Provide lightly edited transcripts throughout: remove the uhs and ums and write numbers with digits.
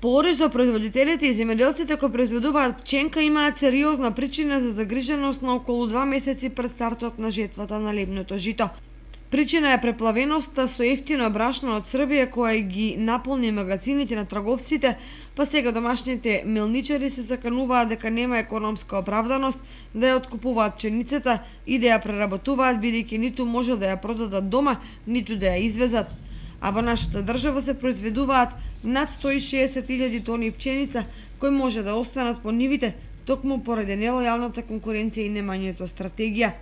Порис за производителите и земјоделците кои произведуваат пченка имаат сериозна причина за загриженост на околу 2 месеци пред стартот на жетвата на лебното жито. Причина е преплавеноста со ефтино брашно од Србија која ги наполни магазините на трговците, па сега домашните мелничари се закануваат дека нема економска оправданост да ја откупуваат пченицата и да ја преработуваат, бидејќи ниту може да ја продадат дома, ниту да ја извезат. А во нашата држава се произведуваат над 160.000 тони пченица кои може да останат по нивите токму поради нелојалната конкуренција и немањето стратегија.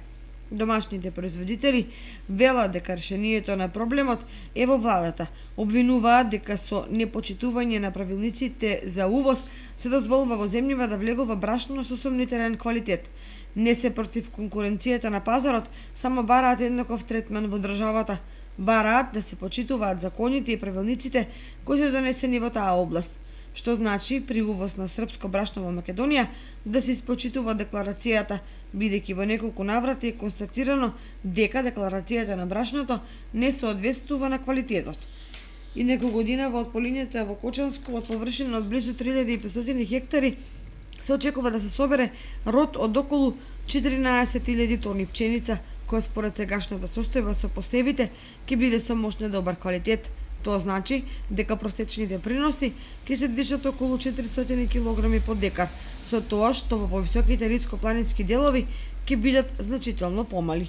Домашните производители велат дека решението на проблемот е во владата. Обвинуваат дека со непочитување на правилниците за увоз се дозволува во земјава да влегува брашно со сумнителен квалитет. Не се против конкуренцијата на пазарот, само бараат еднаков третман во државата. Бараат да се почитуваат законите и правилниците кои се донесени во таа област, што значи при увоз на српско брашно во Македонија да се испочитува декларацијата, бидејќи во неколку наврати е констатирано дека декларацијата на брашното не соодветствува на квалитетот. И неколку година во полињата во Кочанско од површина од близу 3500 хектари се очекува да се собере род од околу 14.000 тони пченица, која според сегашната состојба со посевите ќе биде со мощно добар квалитет. Тоа значи дека просечните приноси ќе се движат околу 400 кг по декар, со тоа што во повисоките ридско-планински делови ќе бидат значително помали.